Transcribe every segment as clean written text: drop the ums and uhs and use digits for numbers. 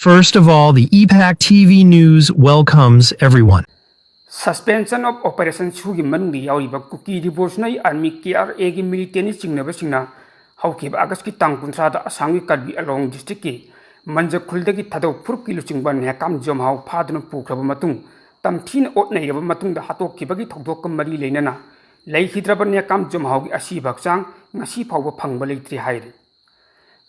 First of all, the EPAC TV News welcomes everyone. Suspension of Operation Sugi Manungi Yauriba Kuki Devotional Army KRA gi military Singnabasina, Hawkib Agaski Tankunsa, Asangi Kabi along district, Manja Kuldagi Tado Purki Luchingban, Hakam Jomhau, Padon Pukrabamatung, Tamtin Otnay of Matung, the Hato Kibagi Tokdok Mari Lenana, Lay Hidraban Yakam Jomhau, Asi Baksang, Nasi Power Pangbalitri Hide.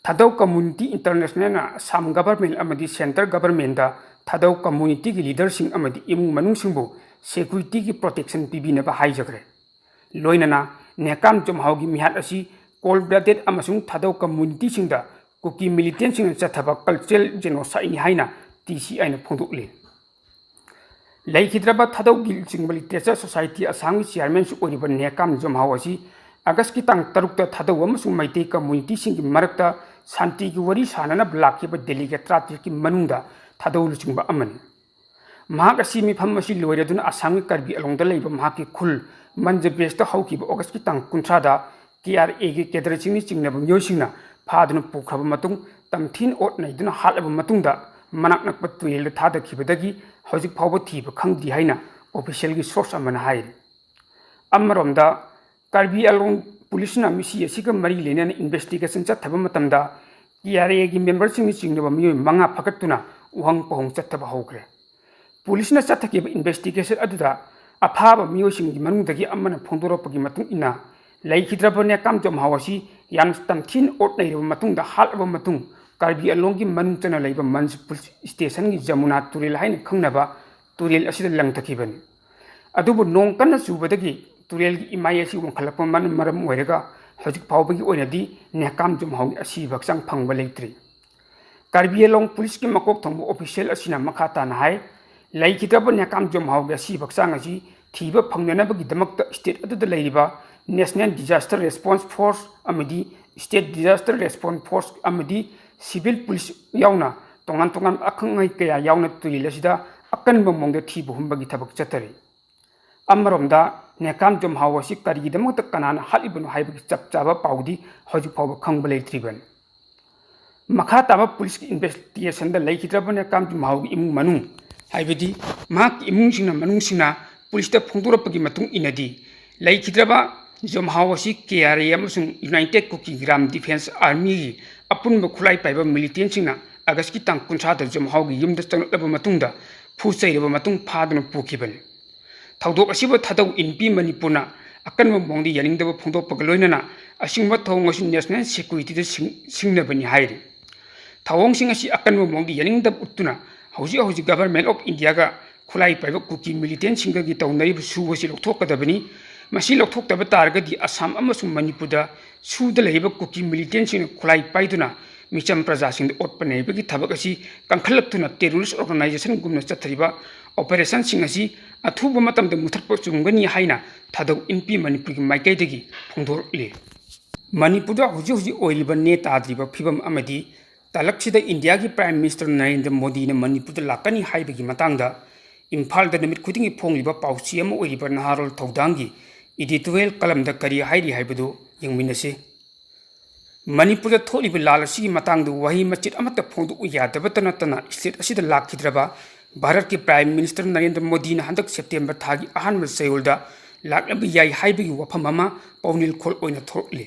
Tadau Community International, some government amadi center government da Tadau community leadership amadi imung manungsingbo security ki protection pibinaba haijagre. Loinana nekam jomhaugi mihat asi cold-blooded amasung Tadau community singda kuki militant sing chathaba cultural genocide ni haina TCI na phongdukle. Laikhidraba Tadau Gil Literature Society asangi chairman su oriba nekam jomhau asi August ki tang tarukta Tadau amasung maite community sing marakta Santi ki wari sanana blaki ba delegate trati ki manungda Tadau luchingba aman. Mahak asi mi phamasi loiraduna asangi karbi along da leiba mahaki khul manja besta hauki ba August ki tang kuntrada KRA gi kedraching ni chingna ba myosingna phaduna pukraba matung tamthin ot naiduna halaba matungda manak nakpa tuel thada khibadagi hojik phawba thiba khangdi haina official gi source amana hai. Ammaromda karbi along police na misi asiga mari lena investigation chathaba matamda KRA gi members sing chingnaba miyo manga phakatuna uhang pohong chathaba hokre. Police na chathaki investigation aduda aphaba miyo sing gi manungdagi amana phongdoropagi matung ina laikhidraba ne kam jom hawasi yan tamthin ot nei matungda halaba matung karbi along gi manung chana leiba municipal station gi jamuna turil haina khangnaba turil asida langthakibani adubu nong kana subadagi Turel imaya si wong khalapa man maram oirega hojik phawbagi oinadi nekam jomhau asi baksang phangba leitri Karbi Along police ki makok thongbo official asina makhata na hai laikhidraba nekam jomhau asi baksang asi thiba phangnanabagi damakta state adu leiriba National Disaster Response Force amadi State Disaster Response Force amadi civil police yauna tongan akhangai kaya yauna turil asida akanba mongda thibu humbagi thabak chatari Ammaromda nekam jomhau asi karigidamata kanana halibanu haibagi chapchaba paudi hoji phawba khangba leitriban makhataba police investigation da laikhidraba nekam jomhau imung manung haibadi mak imung singna manung singna police ta phongdorapagi matung inadi laikhidraba jomhau asi KRA amasung United Kuki Gram Defense Army apunba khulai paiba militant singna August ki tang 30 da jomhau gi yumda changlaba matungda phusairaba matung phaduna pukibani Tawdok asiba Tadau inpi Manipurna akan mongdi yaningdaba phongdok pagaloinana asingba thong asi national security da singnabani hairi thawong sing asi akan mongdi yaningdab uttuna hauji government of India ga khulai paiba kuki militant singa gi tawnari suwasi lokthokadabani masi lokthokdaba targadi Assam amasung Manipurda suda leiba kuki militant sing khulai paiduna micham praja sing otpanei bagi thabak asi kangkhalakthuna terrorist organization gumna chathriba operation sing asi athuba matam da mutharpa chungani haina Tadau inpi Manipur gi maikaidagi phongdorle Manipurda huji oiliba ne tadriba phibam amadi talaksida India gi Prime Minister Narendra Modi na Manipurda lakani haibagi matangda Imphal da namit khudingi phongliba pauchi ama oiliba Naharol Thaudangi editorial kalamda kari hairi haibadu yengminase Manipurda tholiba lalasi matangda wahi machit amata phongdu uyadaba tanatana state asida lakhidraba Bharat ki Prime Minister Narendra Modi na handak September thagi ahanba sayolda laklabi yai haibagi wafam ama pawnil khol oina thokle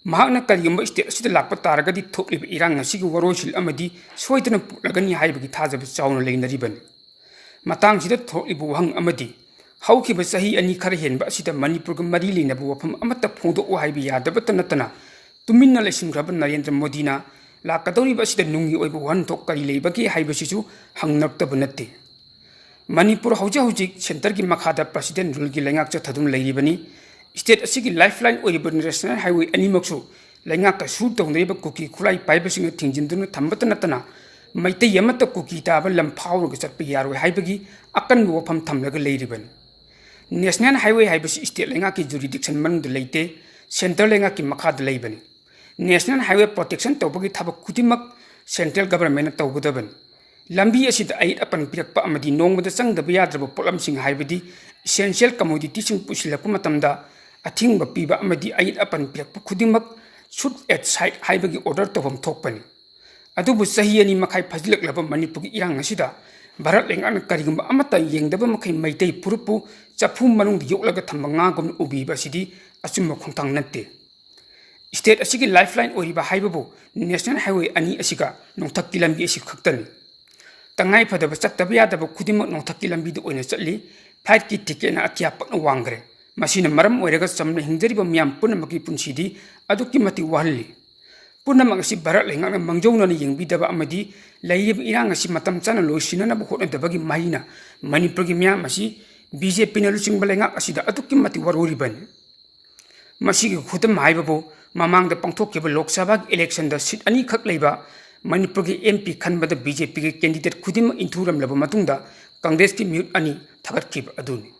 mahakna kariyamba state asida lakpa taragadi thokliba irang asigi warosil amadi soidana putlagani haibagi thajaba chawna leinaribani matang sida thokliba wahang amadi haukiba sahi ani khara henba asida Manipur ga mari leinaba wafam amata phongdo haibi yadaba tanatana tuminna lesingraba Narendra Modi na Lakadoriba asida nungi oiba wan thok kari leibagi haibasisu hangnaktabu natte Manipur hauji center gi makhada president rule gi lengak cha thadum leiribani state asigi lifeline oiba national highway animaksu lengak ka su tongreiba kuki khulai paibasing thingjinduna thambata natana maite yamata kuki taba lamphawr ga chatpa yaroi haibagi akan wafam thamlaga leiribani national highway haibasi state lengak ki jurisdiction manung leite center lengak ki makhada leibani National Highway Protection tawbagi thabak kudimak central government tawgadaban lambi asida aid apan pirakpa amadi nongmada changdaba yadraba polam sing haibadi essential commodity sing pusilakpa matamda athingba piba amadi aid apan pirakpa kudimak shoot at site haibagi order tawam thokpani अदुबु सही अनि मखाई फजिलक्लब मणिपुर की इरांग असिदा Bharat लेंगान करिगुम अमता येंगदब मखै Meitei पुरुपु चफु मनुंग योक्लग थंबंगागुम उबीबसिदी अचुम खोंथांग नत्ते state असिगी lifeline ओरिबा हाइबबु national highway अनि असिगा नोंथक्की लंबी असि खक्तनि तंगाई फदब चत्तब Yadav खुदिमक नोंथक्की लंबीदु ओइना चटली flight की ticket ना अतिया पक्न वांगरे मसिना मरम ओइरगा चमना हिंजरिबा मियाम पुनमकी पुंसीदी अदुक्की मति वाहल्ली पुनमक असि भारत लेंगान मंगजौना येंगबीदबा अमदी लैरिब इरांग असि मतम चाना लोइसिननब होटनदबगी माहिना मणिपुर की मियाम असि बीजेपी ना लुचिंग बलेंगा असिदा अदुक्की मति वरोरिबनि मसिगी खुदम हाइबबु ममांग पांथोक्किबा लोकसभा इलेक्शन दा सीट अनि खक लेबा मणिपुर की एमपी खनबद बीजेपी के कैंडिडेट खुदिम इंथुरमलब मतुंगदा कांग्रेस की म्यूट अनि थगतखिब अदुनि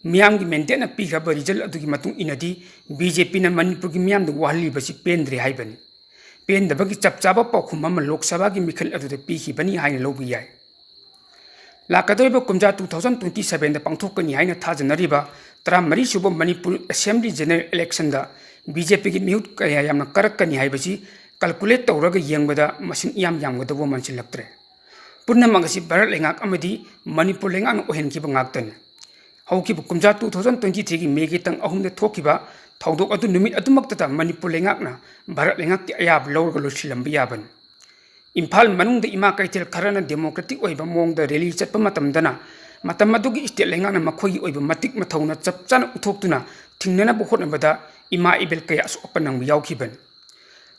मियाम की मेंटेन पीखब रिजल्ट अदुगी मतुंग इनदी बीजेपी ना मणिपुर की मियाम द वाहलीबसि पेंद्रे हाइबनि पेंदबगी चपचाबा पाखुम अमा लोकसभा की मिखल अदुदे पीखिबनि हाइना लौबि याय लाकदरिबा कुमजा 2027 दा पांथोक्कनि हाइना थाजनरिबा 13 सुब मणिपुर असेंबली जनरल इलेक्शन दा बीजेपी की म्यूट कया यामना करक्कनि हाइबसि कैलकुलेट तौरगा येंगबदा मसिंग याम यामगदबो मनसिलक्त्रे पुनमगसि भारत लेंगाक अमदी मणिपुर लेंगाक ओहेनखिबा ngaktani हौकिबु कुमजा 2023 की मे गी तंग अहुमदे थोकिबा थौदोक अदु नुमित अदुमक्तता मणिपुर लेंगाकना भारत लेंगाक की अयाब लौरगा लोसिलंबा याबन इम्फाल मनुंग इमा कैथेल खरना डेमोक्रेटिक ओइबा मोंगदा रैली चटपा मतमदना मतम अदुगी स्टेट लेंगाकना मखोगी ओइबा मतिक मथौना चपचाना उथोक्तुना थिंगनना होटनबदा इमा इबेल कया असोपनंग यावखिबन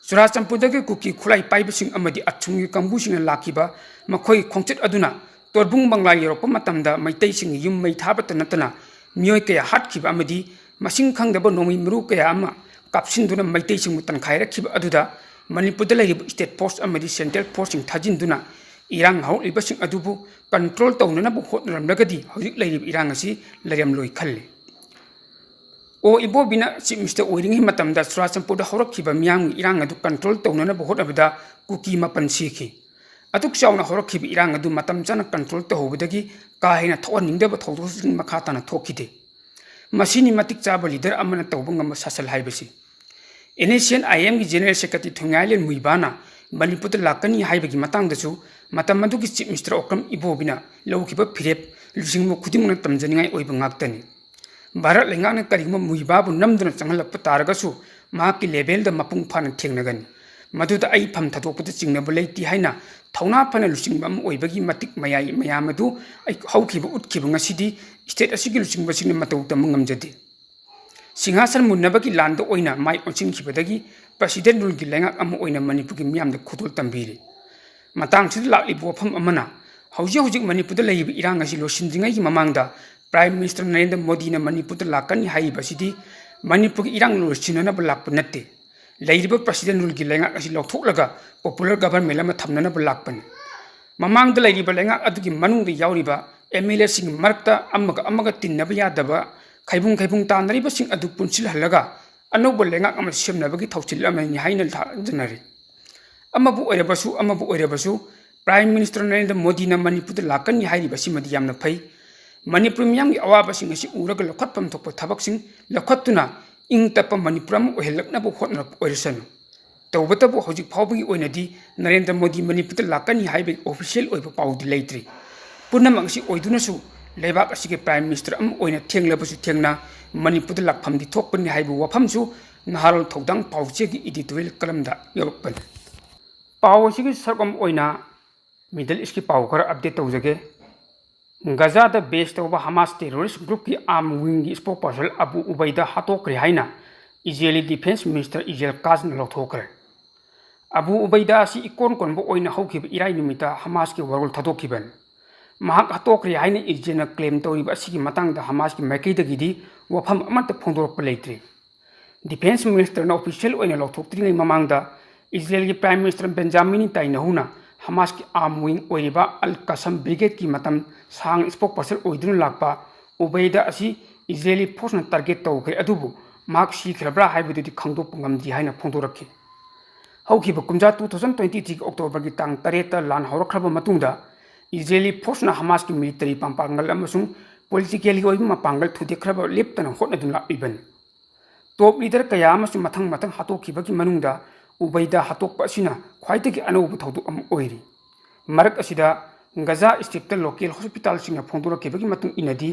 चुराचंपुरदगी कुकी खुलाई पाइबसिंग अमदी अचुंगी कंबुसिंग लाखिबा मखोई खोंचत अदुना तोरबुंग बंगला योरप मतमदा मैतैसिंग युम मै थाबत नतना मियोय कया हाटखिबा अमदी मसिंग खंगदब नोंगि मरु कया अमा कापसिंदुना मैतैसिंग तनखाइरखिबा अदुदा मणिपुरदा लैरिब स्टेट फोर्स अमदी सेंट्रल फोर्सिंग थाजिंदुना इरांग हौलिबसिंग अदुबु कंट्रोल तौननबु होटनरमलगदी हौजिक लैरिब इरांग असि लैरमलोय खल्ले ओ इबोबिना चीफ मिनिस्टर ओइरिंग मतमदा चुराचंपुरदा हौरखिबा मियाम इरांग अदु कंट्रोल तौननबु होटनबदा कुकी मपन सीखि अदुक चावना हौरखिबा इरांग अदु मतम चाना कंट्रोल तौबदगी का हेना थौनिंगदब थौदोसिंग मखाताना थोखिदे मसिनी मतिक चाबा लीडर अमना तौबंगम सासल हाइबसि एनएसएन आईएम की जनरल सेक्रेटरी थुंगाइलेन मुइबाना मणिपुर लाकनी हाइबगी मतंगदसु मतम अदुगी चीफ मिनिस्टर ओक्रम इबोबिना लौखिबा फिरेप लुसिंगमु खुदिमना तमजनिंगाई ओइबा ngaktani भारत लेंगाकना करिगुम मुइबाबु नमदुना चंगलप तारगसु माकी लेवल द मपुंग फाना थेंगनगनि मदुदा आई फम थदोकपद चिंगनब लेति हाइना थौना फना लुसिंगबम ओइबगी मतिक मयाई मयामदु आई हौखिबा उठखिबा ngasiदी स्टेट असिगी लुसिंगबसिंग मतौ तम ngamjadi सिंहासन मुन्नबगी लांद ओइना माइ ओचिंखिबदगी प्रेसिडेंट रुलगी लेंगाक अम ओइना मणिपुरगी मियामद खुदुल तंबीरी मतंगसिद लाक्लिब वफम अमना हौजिक मणिपुरदा लैब इरांग असि लोसिंद्रिंगाई ममांगदा प्राइम मिनिस्टर नरेंद्र मोदी ने मणिपुर लाकनी हाइबसिदी मणिपुर की इरांग लोसिननब लाप नत्ते लैरिब प्रेसिडेंट रुलगी लेंगाक असि लौथोकलगा पॉपुलर गवर्नमेंट अमा थमननब लापनि ममांगदा लैरिब लेंगाक अदुगी मनुंगदा यावरिबा एमएलए सिंग मरक्ता अमगा तिन्नब यादब खैबुंग तानरिबसिंग अदु पुंसिल हलगा अनौब लेंगाक अमा सेमनबगी थौचिल अमनि हाइना जनरि अमबु ओइरबसु प्राइम मिनिस्टर नरेंद्र मोदी ने मणिपुर लाकनी हाइरिबसि मदि यामना फै मणिपुर मियाम की अवाबसिंग असि उरग लखतपम थोप थबकसिंग लखतुना इंग तप मणिपुर अम ओहेलकनब होटनब ओइरसनु तौबतबु हौजिक फावबगी ओइनदी नरेंद्र मोदी मणिपुर लाकनी हाइबे ऑफिशियल ओइब पाउदी लैत्रि पुनमक असि ओइदुनसु लेबाक असिगे प्राइम मिनिस्टर अम ओइना थेंगलबसु थेंगना मणिपुर लाकफमदि थोकपनि हाइबु वफमसु नहारोल थौदांग पाउचेगी एडिटोरियल कलमदा यवकपन पाउ असिगे सरकम ओइना मिडल ईस्ट की पाउ खर अपडेट तौजगे गजा बेस तब हमास टेरोरिस्ट ग्रुप की आर्म विंग की spokesperson Abu Ubaida हाथोक्रे हाइना Israeli defence minister Israel काजना लौथोक्रे अबू उबैदा इकोन कोनबो ओइना हौखिब इराई निमिता हमास की वरोल थदोखिबन महाक हाथोक्रे हाइना इजरायलना क्लेम तौरिबा असिगी मतंगदा हमास की मैकैदगिदी वफम अमत फोंदोरप लेत्रि डिफेंस मिनिस्टर ऑफिशियल ओइना लौथोक्त्रिङै ममांगदा इजरायल की प्राइम मिनिस्टर बेंजामिन नेतन्याहुना हमास की आर्म विंग ओइरिबा अल कसम ब्रिगेड की मतम सांग स्पोक पर्सन ओइदुन लाक्पा उबैदा असि इजरायली फोर्सना टारगेट तौखै अदुबु मार्क सीखरब्रा हाइबदुदि खंदोप ngamdi हाइना फोंदोरखि हौखिबा कुमजा 2023 अक्टोबर की तांग 8 लान हौरखरबा मतुंगदा इजरायली फोर्सना हमास की मिलिटरी पांपांगल अमसुंग पॉलिटिकली ओइबा मापांगल थुदेखरबा लेप्तना होटनदुन लाइबन टॉप लीडर कया अमसुंग मथंग हातोखिबा की मनुंगदा उबैदा हातोकपा असिना ख्वाइदगी अनौब थौदोक अम ओइरी मरक असिदा गजा स्टेट लोकल हॉस्पिटल सिंह फोंदोरकेबगी मतुंग इनदी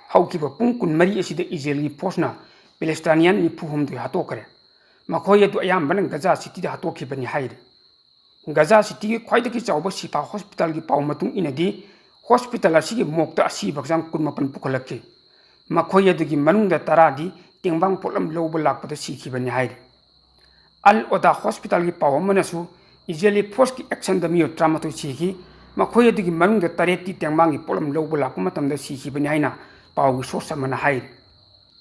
हौकिबा पुंग कुनमरी असिदा इजरायली फोर्सना पैलेस्टाइनियन 94 हातोकरे मखोय अदु अयाम्बन गजा सिटी दा हातोखिबनी हाइरे गजा सिटी की ख्वाइदगी चाउबा सिपा हॉस्पिटल की पाउ मतुंग इनदी हॉस्पिटल असिगी मोक्ता असि बगजांग कुनमपन पुखलके मखोय अदुगी मनुंगदा तरादी तेंबांग पोलम लौब लाकपदा सिखिबनी हाइरे अल ओदा हॉस्पिटल की पाव मनसु इजरायली फोर्स की एक्शन द मियो 38 सिखि मखोय अदुगी मनुंगदा तरेती तेंबांग की पोलम लौब लाकप मतमदा सिखिबनी हाइना पाव सोर्स अमना हाइरे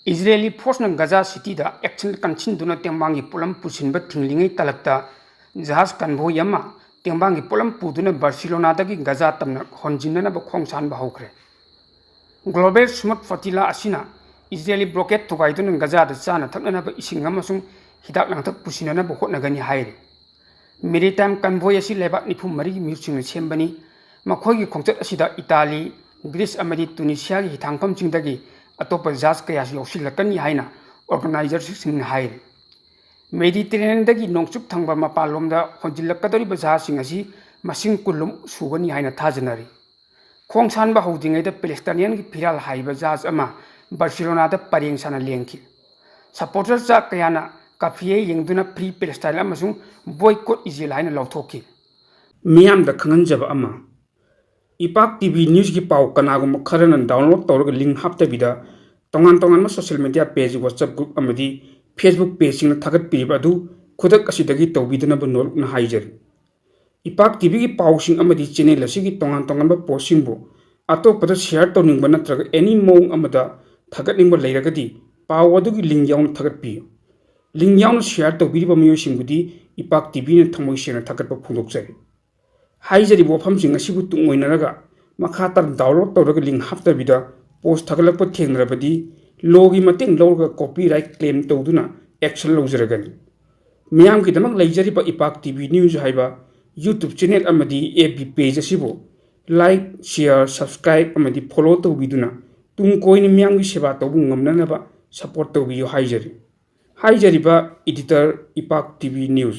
इजरायली फोर्स न गजा सिटी दा एक्शन कंसिन तेंबांग की पोलम पुसिनबा थिंगलिंगै तलकता जहाज कन्वोय अमा तेंबांग की पोलम पुदुना बार्सिलोना दगी गजा तमना होंजिननबा खोंगसान हौख्रे ग्लोबल स्मूथ फर्टिला असिना इजरायली ब्लॉकेट थुगाइदुना गजा दा चाना थकननबा इसिंग अमसुंग हिदाक लांथक पुसिननबा होटनगनी हाइरे मेरीटाइम कन्वोय असि लेबाक 94 की म्यूसिंग सेमबनी मखोयगी खोंचत असिदा इटाली ग्रीस अमदी तुनिसिया की हिथांगफमसिंगदगी अतोप जहाज कयासु यौसिलकनी हाइना ऑर्गेनाइजर्ससिंग हाइरे मेडिटेरेनियन नोंचुप थंगबा मपालोमदा होंजिलकदोरिबा जहाजसिंग असि मसिंग कुलुम सुगनी हाइना थाजनरी खोंगसानबा हौदिङैदा पैलेस्टाइनियन की फिराल हाइबा जहाज अमा बार्सिलोनादा परेंग साना लेंखि सपोर्टर चा कयाना काफिये येंगदुना फ्री पैलेस्टाइन अमसुंग बॉयकॉट इजराइल हाइना लौथोखि मियामदा खंगनजबा अमा इपाक टीवी न्यूज़ की पाव कनागुम खरन डाउनलोड तौरग लिंक हाप्तबिदा तोंगान तोंगान social media page WhatsApp group अमदी फेसबुक पेज सिंग थागत पिरिबा अदु खुदक असिदगी तौबिदनब नोलुकना हाइजरी इपाक टीवी की पाव सिंग अमदी चैनल असिगी तोंगान तोंगान पोस्टिंग अतोपद शेयर तौनिंग नत्रग एनी मोंग अमदा थागतनिंग लेरगदी पाव अदुगी लिंक याउन थागत पियो लिंक याउन शेयर तौबिरिबा मियोसिंगबुदी इपाक टीवी ने थमोय सेना थागतबा फोंदोकजरी हाइजरी वफमसिंग असिबु तुंगोइनरगा मखातर डाउनलोड तौरग लिंक हाप्तबिदा पोस्ट थागलप थेंगरबदी लोगी मतेंग लौरगा कॉपीराइट क्लेम तौदुना एक्शन लौजरगनी मियाम की दमक लेजरीबा इपाक टीवी न्यूज़ हाइबा यूट्यूब चैनल अमदी एफबी पेज असिबो लाइक शेयर सब्सक्राइब अमदी फॉलो तौबिदुना तुम कोइन मियाम की सेवा तौबु ngamnanaba सपोर्ट तौबियो हाइजरीबा एडिटर इपाक टीवी न्यूज़।